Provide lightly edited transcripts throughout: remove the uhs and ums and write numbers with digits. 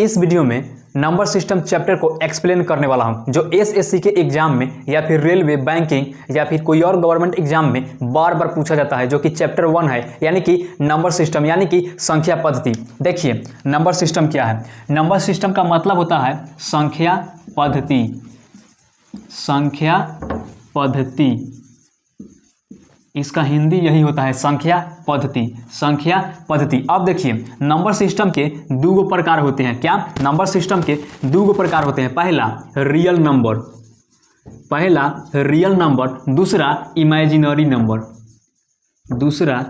इस वीडियो में number system chapter को एक्सप्लेन करने वाला हूं, जो एसएससी के एग्जाम में या फिर रेलवे, बैंकिंग या फिर कोई और गवर्नमेंट एग्जाम में बार बार पूछा जाता है, जो कि चैप्टर 1 है, यानी कि नंबर सिस्टम यानी कि संख्या पद्धति। देखिए नंबर सिस्टम क्या है। नंबर सिस्टम का मतलब होता है संख्या पद्धति। संख्या पद्धति, इसका हिंदी यही होता है, संख्या पद्धति। संख्या पद्धति। अब देखिए नंबर सिस्टम के दो प्रकार होते हैं। क्या? नंबर सिस्टम के दो प्रकार होते हैं। पहला रियल नंबर, पहला रियल नंबर, दूसरा इमेजिनरी नंबर, दूसरा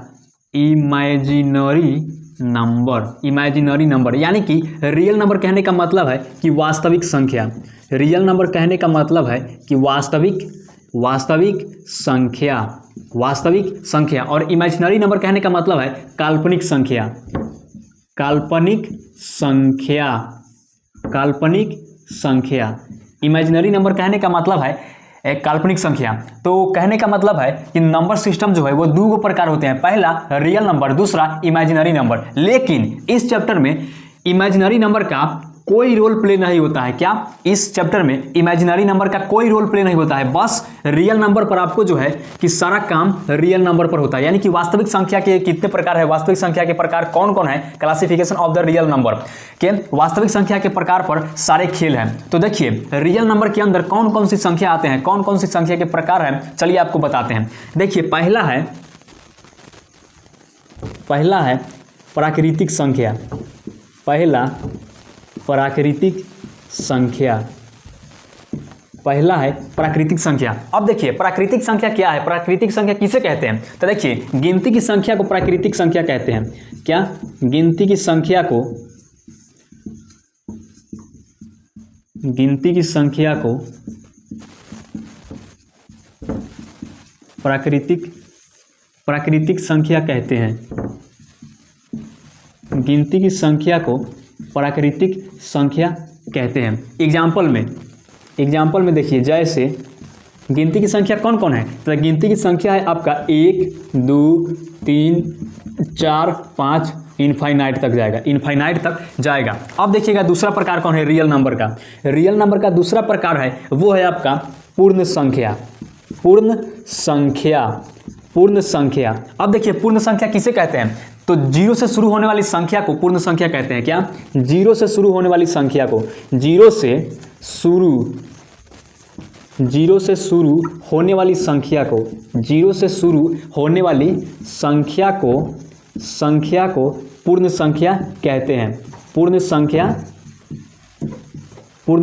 इमेजिनरी नंबर। इमेजिनरी नंबर यानी कि रियल नंबर कहने का मतलब है कि वास्तविक संख्या। रियल नंबर कहने का मतलब है कि वास्तविक संख्या, वास्तविक संख्या। और इमेजिनरी नंबर कहने का मतलब है काल्पनिक संख्या, काल्पनिक संख्या, काल्पनिक संख्या। इमेजिनरी नंबर कहने का मतलब है एक काल्पनिक संख्या। तो कहने का मतलब है कि नंबर सिस्टम जो है वो दो प्रकार होते हैं, पहला रियल नंबर, दूसरा इमेजिनरी नंबर। लेकिन इस चैप्टर में इमेजिनरी नंबर का कोई रोल प्ले नहीं होता है। क्या? इस चैप्टर में इमेजिनरी नंबर का कोई रोल प्ले नहीं होता है, बस रियल नंबर पर आपको जो है कि सारा काम रियल नंबर पर होता है। यानी कि वास्तविक संख्या के कितने प्रकार है, वास्तविक संख्या के प्रकार कौन कौन है, classification of the real number के वास्तविक संख्या के प्रकार पर सारे खेल हैं। तो देखिए रियल नंबर के अंदर कौन कौन सी संख्या आते हैं, कौन कौन सी संख्या के प्रकार हैं, चलिए आपको बताते हैं। देखिए पहला है प्राकृतिक संख्या। पहला प्राकृतिक संख्या, पहला है प्राकृतिक संख्या। अब देखिए प्राकृतिक संख्या क्या है, प्राकृतिक संख्या किसे कहते हैं? तो देखिए गिनती की संख्या को प्राकृतिक संख्या कहते हैं। क्या? गिनती की संख्या को, गिनती की संख्या को प्राकृतिक संख्या कहते हैं। गिनती की संख्या को प्राकृतिक संख्या कहते हैं। एग्जाम्पल में देखिए, जैसे गिनती की संख्या कौन कौन है? तो गिनती की संख्या है आपका 1, 2, 3, 4, 5, इनफाइनाइट तक जाएगा, इनफाइनाइट तक जाएगा। अब देखिएगा दूसरा प्रकार कौन है रियल नंबर का। रियल नंबर का दूसरा प्रकार है वो है आपका पूर्ण संख्या। पूर्ण संख्या, पूर्ण संख्या। अब देखिए पूर्ण संख्या किसे कहते हैं? तो जीरो से शुरू होने वाली संख्या को पूर्ण संख्या कहते हैं। क्या? जीरो से शुरू होने वाली संख्या को, जीरो से शुरू होने वाली संख्या को, जीरो से शुरू होने वाली संख्या को पूर्ण संख्या कहते हैं। पूर्ण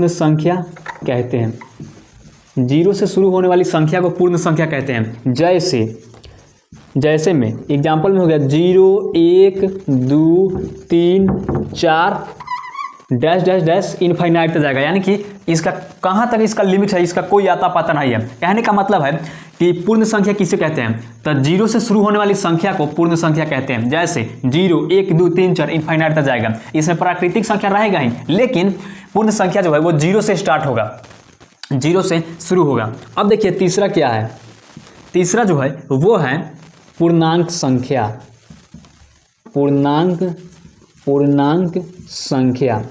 संख्या कहते हैं। जीरो से शुरू होने वाली संख्या को पूर्ण संख्या कहते हैं। जैसे में एग्जाम्पल में हो गया 0, 1, 2, 3, 4 डैश डैश डैश इनफाइनाइट तक जाएगा। यानी कि इसका कहाँ तक इसका लिमिट है, इसका कोई आता पता नहीं है। कहने का मतलब है कि पूर्ण संख्या किसे कहते हैं? तो जीरो से शुरू होने वाली संख्या को पूर्ण संख्या कहते हैं। जैसे 0, 1, 2, 3, 4 इनफाइनाइट तक जाएगा। इसमें प्राकृतिक संख्या रहेगा ही, लेकिन पूर्ण संख्या जो है वो जीरो से स्टार्ट होगा, जीरो से शुरू होगा। अब देखिए तीसरा क्या है। तीसरा जो है वो है पूर्णांक संख्या। पूर्णांक संख्या।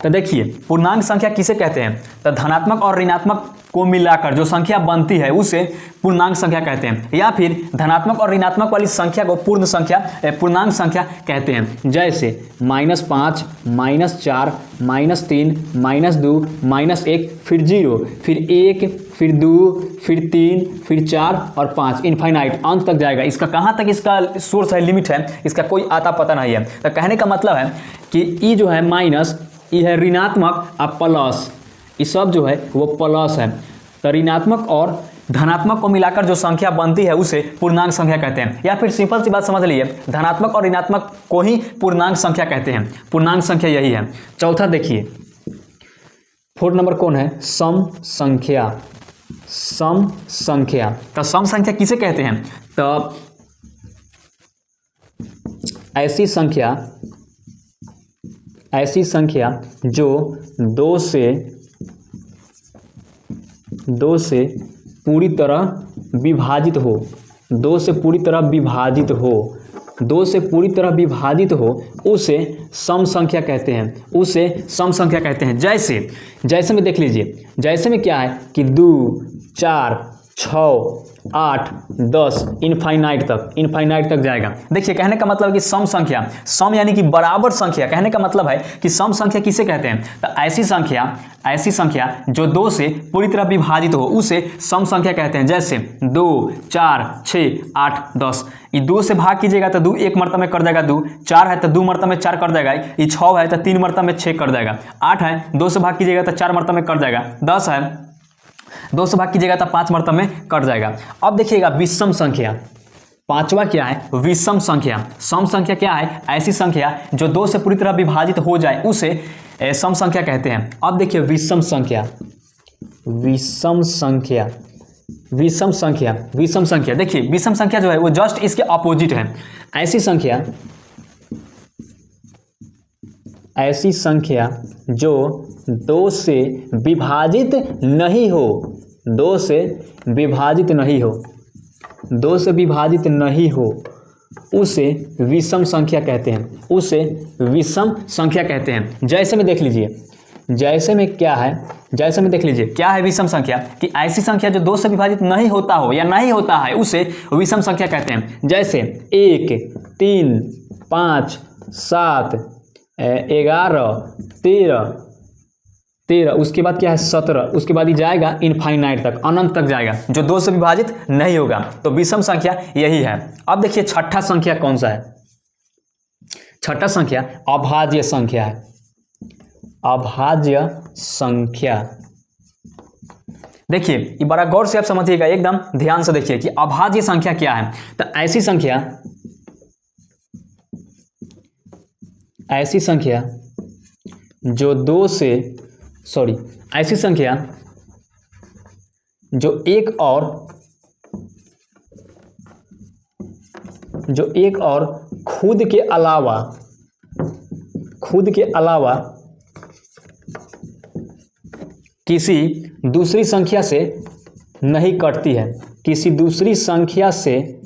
तो देखिए पूर्णांक संख्या किसे कहते हैं? तो धनात्मक और ऋणात्मक को मिलाकर जो संख्या बनती है उसे पूर्णांक संख्या कहते हैं, या फिर धनात्मक और ऋणात्मक वाली संख्या को पूर्णांक संख्या कहते हैं। जैसे -5, -4, -3, -2, -1, फिर 0, फिर 1, फिर 2, फिर 3, फिर 4 और 5 इनफाइनाइट अंत तक जाएगा। इसका कहाँ तक इसका सोर्स है, लिमिट है, इसका कोई आता पता नहीं है। तो कहने का मतलब है कि ई जो है माइनस, ई है ऋणात्मक और प्लस, ये सब जो है वो प्लस है। तो ऋणात्मक और धनात्मक को मिलाकर जो संख्या बनती है उसे पूर्णांक संख्या कहते हैं। या फिर सिंपल सी बात समझ लीजिए, धनात्मक और ऋणात्मक को ही पूर्णांक संख्या कहते हैं। पूर्णांक संख्या यही है। चौथा देखिए 4 नंबर कौन है? सम संख्या। सम संख्या। तो सम संख्या किसे कहते हैं? तो ऐसी संख्या जो 2 से पूरी तरह विभाजित हो, 2 से पूरी तरह विभाजित हो, 2 से पूरी तरह विभाजित हो उसे सम संख्या कहते हैं, उसे सम संख्या कहते हैं। जैसे में देख लीजिए, जैसे में क्या है कि 2 4 6 8 10 इनफाइनाइट तक जाएगा। देखिए कहने का मतलब कि सम संख्या, सम यानी कि बराबर संख्या, कहने का मतलब है कि सम संख्या किसे कहते हैं, तो ऐसी संख्या जो 2 से पूरी तरह विभाजित हो उसे सम संख्या कहते हैं। जैसे 2 4 6 8 10, ये 2 से भाग कीजिएगा तो 2 एक मर्तबा में कर देगा 2, 4 है तो 2 मर्तबा में 4 कर देगा, ये 6 है तो 3 मर्तबा में 6 कर देगा, 8 है 2 से भाग कीजिएगा तो 4 मर्तबा में कर देगा, 10 है 2 से भाग कीजिएगा तो 5 मर्तबा में कट जाएगा। अब देखिएगा विषम संख्या, पांचवा क्या है, विषम संख्या। सम संख्या क्या है, ऐसी संख्या जो 2 से पूरी तरह विभाजित हो जाए उसे सम संख्या कहते हैं। अब देखिए विषम संख्या देखिए विषम संख्या जो है वो जस्ट इसके अपोजिट है। ऐसी संख्या जो 2 से विभाजित नहीं हो, 2 से विभाजित नहीं हो उसे विषम संख्या कहते हैं, जैसे में देख लीजिए, जैसे में देख लीजिए क्या है विषम संख्या, कि ऐसी संख्या जो 2 से विभाजित नहीं होता हो या नहीं होता है उसे विषम संख्या कहते हैं। जैसे 1 3 5 7 11 13, उसके बाद क्या है 17, उसके बाद ही जाएगा इनफाइनाइट तक, अनंत तक जाएगा, जो 2 से विभाजित नहीं होगा। तो विषम संख्या यही है। अब देखिए छठा संख्या कौन सा है, छठा संख्या अभाज्य संख्या है। अभाज्य संख्या देखिए ये बड़ा गौर से आप समझिएगा, एकदम ध्यान से देखिए कि अभाज्य संख्या क्या है। तो ऐसी संख्या जो 2 से ऐसी संख्या जो एक और खुद के अलावा किसी दूसरी संख्या से नहीं कटती है, किसी दूसरी संख्या से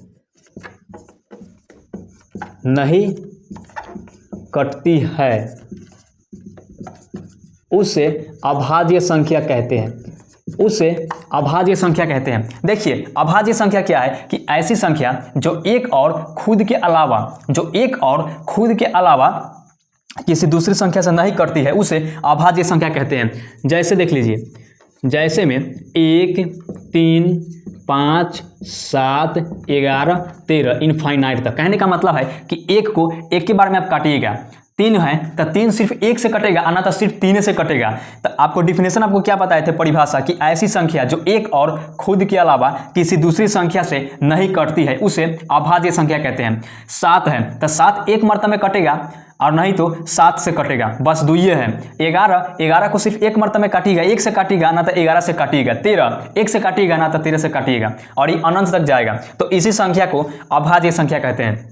नहीं कटती है, उसे अभाज्य संख्या कहते हैं। देखिए अभाज्य संख्या क्या है, कि ऐसी संख्या जो एक और खुद के अलावा किसी दूसरी संख्या से नहीं कटती है उसे अभाज्य संख्या कहते हैं। जैसे देख लीजिए, जैसे में 1 3 5 7 11 13 इनफाइनाइट तक, कहने का मतलब है कि एक को एक के बारे में आप काटिएगा, 3 है तो 3 सिर्फ 1 से कटेगा, आना तो सिर्फ 3 से कटेगा। तो आपको डिफिनेशन आपको क्या बताए थे, परिभाषा, कि ऐसी संख्या जो एक और खुद के अलावा किसी दूसरी संख्या से नहीं कटती है उसे अभाज्य संख्या कहते हैं। 7 है तो 7 एक मर्तबा में कटेगा और नहीं तो 7 से कटेगा, बस 2 है। 11 को सिर्फ एक मर्तबा में काटिएगा, 1 से काटिएगा ना तो 11 से काटिएगा, 13 1 से काटिएगा ना तो 13 से काटिएगा, और ये अनंत तक जाएगा। तो इसी संख्या को अभाज्य संख्या कहते हैं।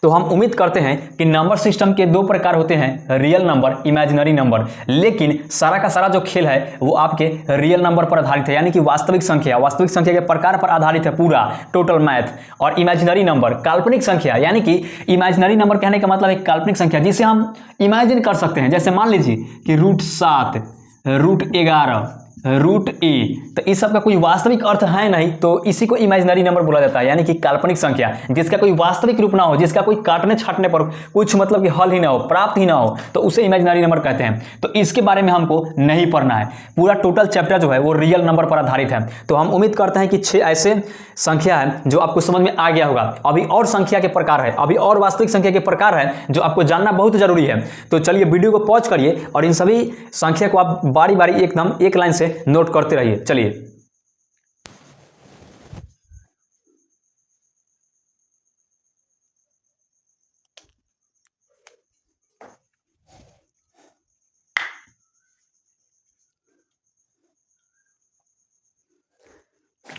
तो हम उम्मीद करते हैं कि नंबर सिस्टम के 2 प्रकार होते हैं, रियल नंबर, इमेजिनरी नंबर, लेकिन सारा का सारा जो खेल है वो आपके रियल नंबर पर आधारित है, यानी कि वास्तविक संख्या के प्रकार पर आधारित है पूरा टोटल मैथ। और इमेजिनरी नंबर काल्पनिक संख्या, यानी कि इमेजिनरी नंबर कहने का मतलब एक काल्पनिक संख्या जिसे हम इमेजिन कर सकते हैं। जैसे मान लीजिए कि √7 √11 √a, तो इस सब का कोई वास्तविक अर्थ है नहीं, तो इसी को इमेजिनरी नंबर बोला जाता है, यानी कि काल्पनिक संख्या जिसका कोई वास्तविक रूप ना हो, जिसका कोई काटने छाटने पर कुछ मतलब कि हल ही ना हो, प्राप्त ही ना हो, तो उसे इमेजिनरी नंबर कहते हैं। तो इसके बारे में हमको नहीं पढ़ना है, पूरा टोटल चैप्टर जो है वो रियल नंबर पर आधारित है। तो हम उम्मीद करते हैं कि 6 ऐसे संख्या है जो आपको समझ में आ गया होगा। अभी और संख्या के प्रकार है, अभी और वास्तविक संख्या के प्रकार है जो आपको जानना बहुत जरूरी है। तो चलिए वीडियो को पॉज करिए और इन सभी संख्या को आप बारी बारी एकदम एक लाइन से नोट करते रहिए। चलिए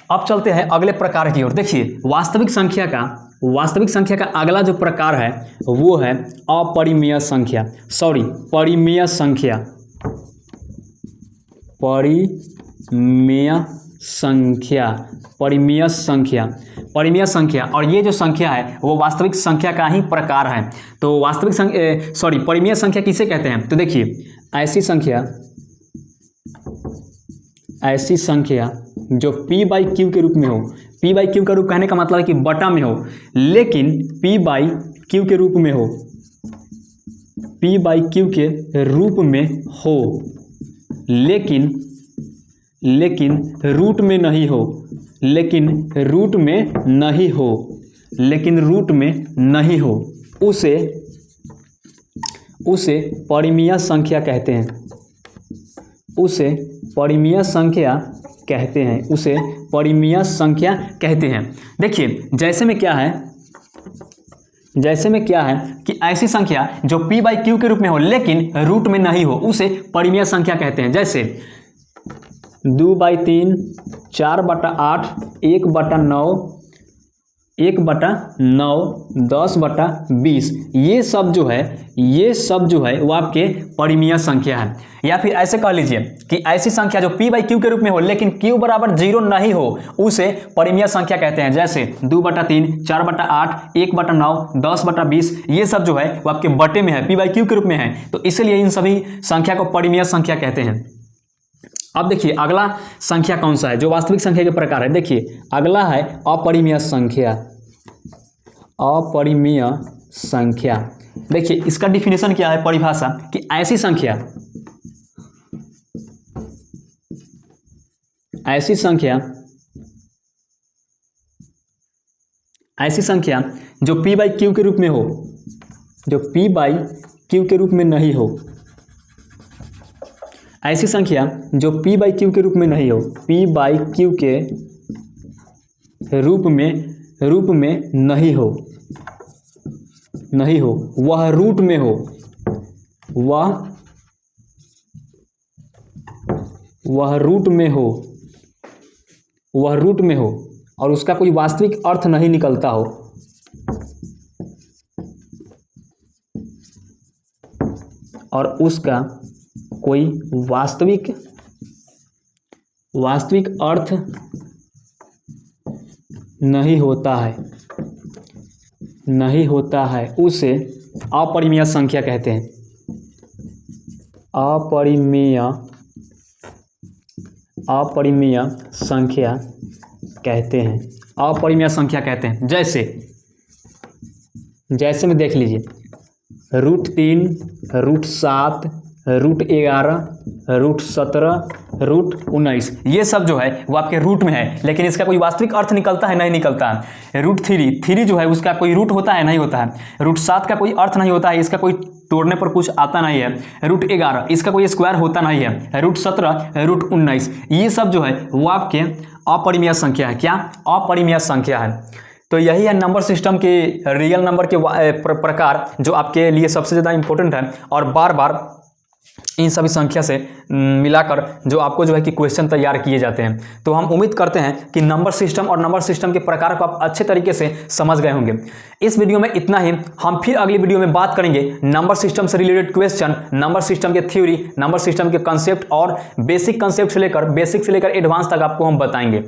अब चलते हैं अगले प्रकार की ओर। देखिए वास्तविक संख्या का अगला जो प्रकार है वो है अपरिमेय संख्या, परिमेय संख्या। परिमेय परिमेय संख्या, और ये जो संख्या है वो वास्तविक संख्या का ही प्रकार है। तो वास्तविक संख्या परिमेय संख्या किसे कहते हैं? तो देखिए, ऐसी संख्या जो p बाई क्यू के रूप में हो। p बाई क्यू का रूप कहने का मतलब है कि बटा में हो, लेकिन p बाई क्यू के रूप में हो, p बाई क्यू के रूप में हो, लेकिन रूट में नहीं हो, लेकिन रूट में नहीं हो, उसे परिमेय संख्या कहते हैं। उसे परिमेय संख्या कहते हैं। देखिए, जैसे में क्या है कि ऐसी संख्या जो p बाई क्यू के रूप में हो लेकिन रूट में नहीं हो, उसे परिमेय संख्या कहते हैं। जैसे 2/3, 4/8, 1/9, 1/9, 10/20, ये सब जो है वो आपके परिमेय संख्या है। या फिर ऐसे कह लीजिए कि ऐसी संख्या जो p बाई क्यू के रूप में हो लेकिन q बराबर 0 नहीं हो, उसे परिमेय संख्या कहते हैं। जैसे 2/3, 4/8, 1/9, 10/20, ये सब जो है वो आपके बटे में है, p बाई क्यू के रूप में है, तो इसलिए इन सभी संख्या को परिमेय संख्या कहते हैं। अब देखिए, अगला संख्या कौन सा है जो वास्तविक संख्या के प्रकार है? देखिए, अगला है अपरिमेय संख्या। देखिए, इसका डिफिनेशन क्या है, परिभाषा, कि ऐसी संख्या जो p बाई क्यू के रूप में हो, जो p बाई क्यू के रूप में नहीं हो, ऐसी संख्या जो p बाई क्यू के रूप में नहीं हो, p बाई क्यू के रूप में नहीं हो, वह रूट में हो और उसका कोई वास्तविक अर्थ नहीं निकलता हो, और उसका कोई वास्तविक अर्थ नहीं होता है, उसे अपरिमेय संख्या कहते हैं। अपरिमेय संख्या कहते हैं। जैसे में देख लीजिए, √3, √7, √11, √17, √19, ये सब जो है वो आपके रूट में है, लेकिन इसका कोई वास्तविक अर्थ निकलता है? नहीं निकलता है। √3 जो है उसका कोई रूट होता है? नहीं होता है। √7 का कोई अर्थ नहीं होता है, इसका कोई तोड़ने पर कुछ आता नहीं है। √11 इसका कोई स्क्वायर होता नहीं है। √17, √19, ये सब जो है वो आपके अपरिमेय संख्या है। क्या? अपरिमेय संख्या है। तो यही है नंबर सिस्टम के रियल नंबर के प्रकार, जो आपके लिए सबसे ज़्यादा इंपॉर्टेंट है, और बार बार इन सभी संख्या से मिलाकर जो आपको जो है कि क्वेश्चन तैयार किए जाते हैं। तो हम उम्मीद करते हैं कि नंबर सिस्टम और नंबर सिस्टम के प्रकार को आप अच्छे तरीके से समझ गए होंगे। इस वीडियो में इतना ही। हम फिर अगली वीडियो में बात करेंगे नंबर सिस्टम से रिलेटेड क्वेश्चन, नंबर सिस्टम के थ्योरी, नंबर सिस्टम के कंसेप्ट, और बेसिक कंसेप्ट से लेकर एडवांस तक आपको हम बताएंगे।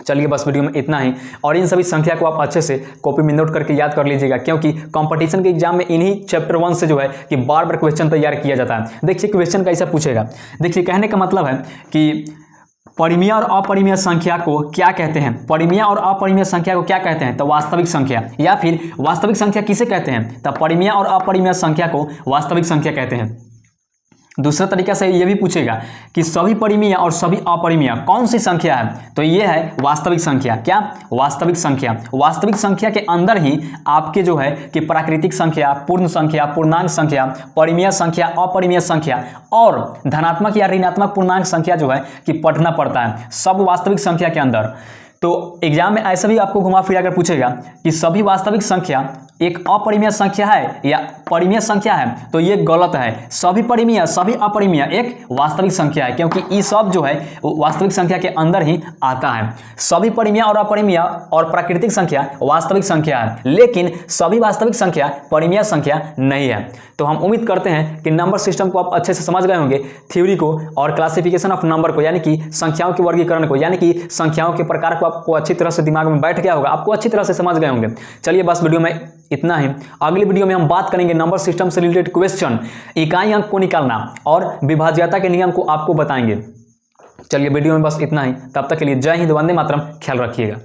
चलिए, बस वीडियो में इतना ही। और इन सभी संख्या को आप अच्छे से कॉपी में नोट करके याद कर लीजिएगा, क्योंकि कंपटीशन के एग्जाम में इन्हीं चैप्टर 1 से जो है कि बार बार क्वेश्चन तैयार किया जाता है। देखिए, क्वेश्चन कैसा पूछेगा। देखिए, कहने का मतलब है कि परिमेय और अपरिमेय संख्या को क्या कहते हैं? परिमेय और अपरिमेय संख्या को क्या कहते हैं? तो वास्तविक संख्या। या फिर वास्तविक संख्या किसे कहते हैं? तो परिमेय और अपरिमेय संख्या को वास्तविक संख्या कहते हैं। दूसरा तरीका से ये भी पूछेगा कि सभी परिमेय और सभी अपरिमेय कौन सी संख्या है? तो ये है वास्तविक संख्या। क्या? वास्तविक संख्या। वास्तविक संख्या के अंदर ही आपके जो है कि प्राकृतिक संख्या, पूर्ण संख्या, पूर्णांक संख्या, परिमेय संख्या, अपरिमेय संख्या और धनात्मक या ऋणात्मक पूर्णांक संख्या जो है कि पढ़ना पड़ता है, सब वास्तविक संख्या के अंदर। तो एग्जाम में ऐसा भी आपको घुमा फिरा कर पूछेगा कि सभी वास्तविक संख्या एक अपरिमेय संख्या है या परिमेय संख्या है? तो ये गलत है। सभी परिमेय, सभी अपरिमेय एक वास्तविक संख्या है, क्योंकि ये सब जो है वास्तविक संख्या के अंदर ही आता है। सभी परिमेय और अपरिमेय और प्राकृतिक संख्या वास्तविक संख्या है, लेकिन सभी वास्तविक संख्या परिमेय संख्या नहीं है। तो तो हम उम्मीद करते हैं कि नंबर सिस्टम को आप अच्छे से समझ गए होंगे, थ्योरी को और क्लासिफिकेशन ऑफ नंबर को, यानी कि संख्याओं के वर्गीकरण को, यानी कि संख्याओं के प्रकार को आपको अच्छी तरह से दिमाग में बैठ गया होगा, आपको अच्छी तरह से समझ गए होंगे। चलिए बस वीडियो में इतना ही। अगली वीडियो में हम बात करेंगे नंबर सिस्टम से रिलेटेड क्वेश्चन, इकाई अंक को निकालना और विभाज्यता के नियम को आपको बताएंगे। चलिए वीडियो में बस इतना ही, तब तक के लिए जय हिंद, वंदे मातरम, ख्याल रखिएगा।